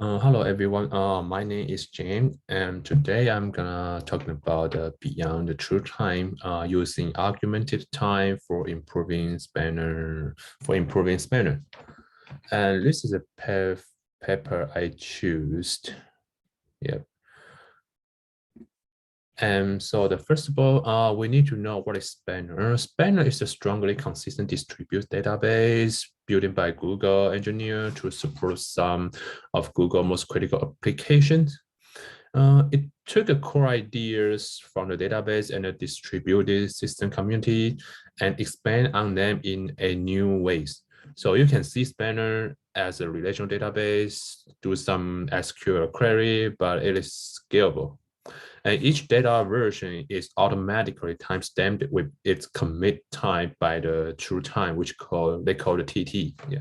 Hello everyone. My name is James, and today I'm gonna talk about beyond the true time, using augmented time for improving spanner And this is a paper I choose. Yep. And so the first of all, we need to know what is Spanner. Spanner is a strongly consistent distributed database built by Google engineer to support some of Google's most critical applications. It took the core ideas from the database and the distributed system community and expand on them in a new ways. So you can see Spanner as a relational database, do some SQL query, but it is scalable. And each data version is automatically timestamped with its commit time by the true time, which they call the TT. Yeah.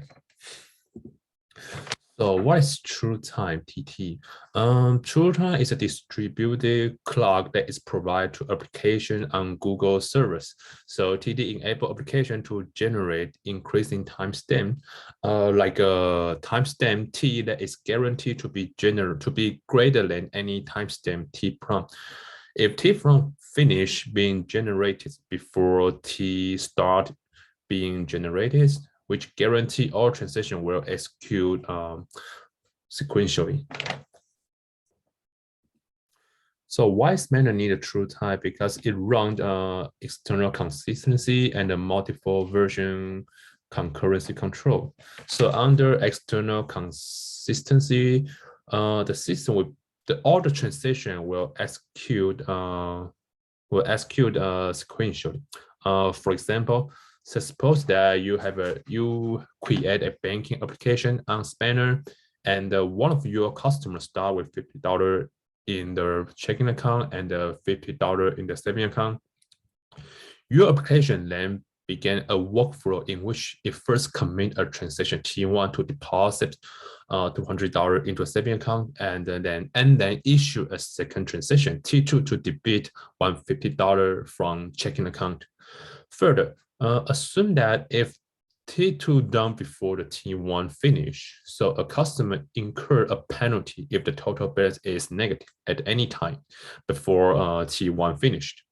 So what is true time, TT? True time is a distributed clock that is provided to application on Google servers. So TT enable application to generate increasing timestamp, like a timestamp T that is guaranteed to be greater than any timestamp T prompt. If T prompt finish being generated before T start being generated, which guarantee all transaction will execute sequentially. So why Spanner need a true time? Because it runs external consistency and a multiple version concurrency control. So under external consistency, the system will all the transaction will execute sequentially. For example, so suppose that you create a banking application on Spanner, and one of your customers start with $50 in the checking account and $50 in the saving account. Your application then began a workflow in which it first commit a transaction T1 to deposit $200 into a saving account, and then issue a second transaction T2 to debit $150 from checking account. Further, assume that if T2 done before the T1 finish, so a customer incur a penalty if the total balance is negative at any time before T1 finished.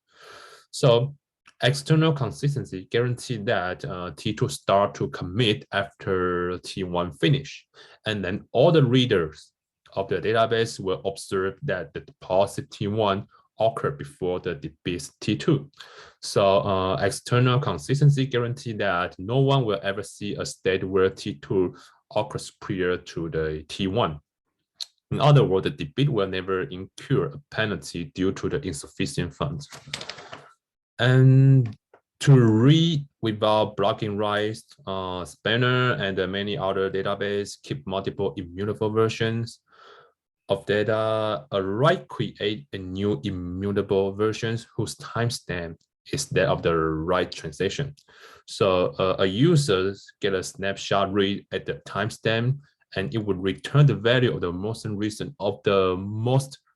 So external consistency guarantees that T2 start to commit after T1 finish, and then all the readers of the database will observe that the deposit T1 occur before the debit T2. So external consistency guarantee that no one will ever see a state where T2 occurs prior to the T1. In other words, the debit will never incur a penalty due to the insufficient funds. And to read without blocking writes, Spanner and many other databases keep multiple immutable versions of data. A write create a new immutable versions whose timestamp is that of the write transaction. So a user get a snapshot read at the timestamp, and it would return the value of the most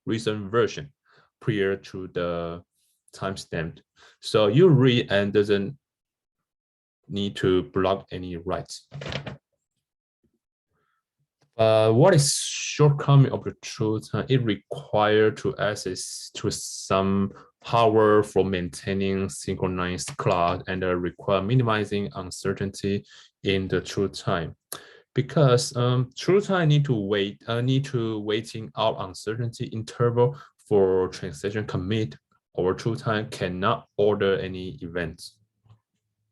recent version prior to the timestamp. So you read and doesn't need to block any writes. What is shortcoming of the truth? It requires to access to some hardware for maintaining synchronized clock and require minimizing uncertainty in the true time. Because true time need to waiting out uncertainty interval for transaction commit, or true time cannot order any events.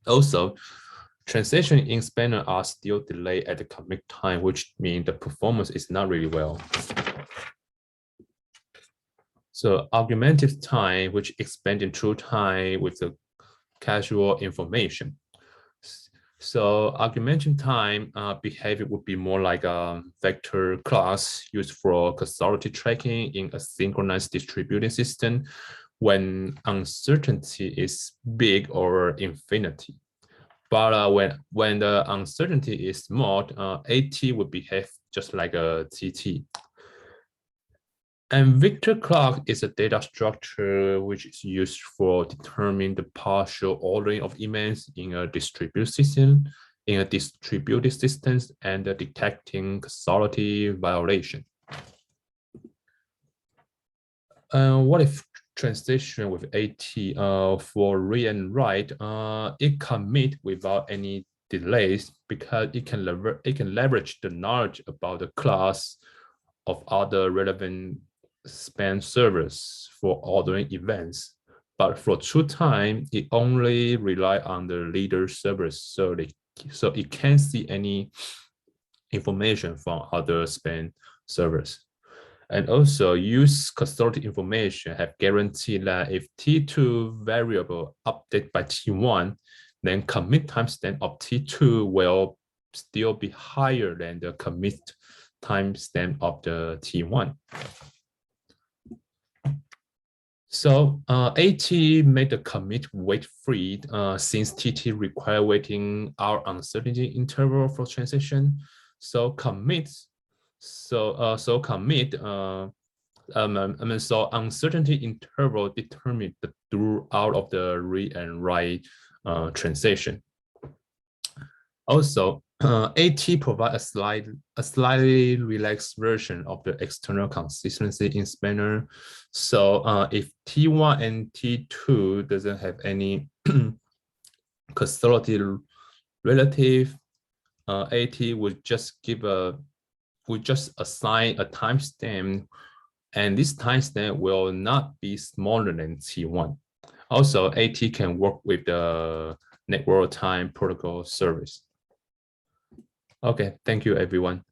Also, transaction in Spanner are still delayed at the commit time, which means the performance is not really well. So augmented time, which expand in true time with the casual information. So augmented time behavior would be more like a vector class used for causality tracking in a synchronized distributed system when uncertainty is big or infinity. But when the uncertainty is small, AT would behave just like a TT. And vector clock is a data structure which is used for determining the partial ordering of events in a distributed system, and detecting causality violation. What if transition with AT for read and write? It commit without any delays because it can leverage the knowledge about the class of other relevant span servers for ordering events. But for true time, it only rely on the leader servers, so it can't see any information from other span servers. And also use custodial information have guaranteed that if T2 variable update by T1, then commit timestamp of T2 will still be higher than the commit timestamp of the T1. So AT made the commit wait free since TT require waiting our uncertainty interval for transition. So commit, so uncertainty interval determine the throughout of the read and write transition. Also, AT provide a slightly relaxed version of the external consistency in spanner. So if T1 and T2 doesn't have any causality relative, AT would just assign a timestamp, and this timestamp will not be smaller than T1. Also, AT can work with the network time protocol service. Okay, thank you, everyone.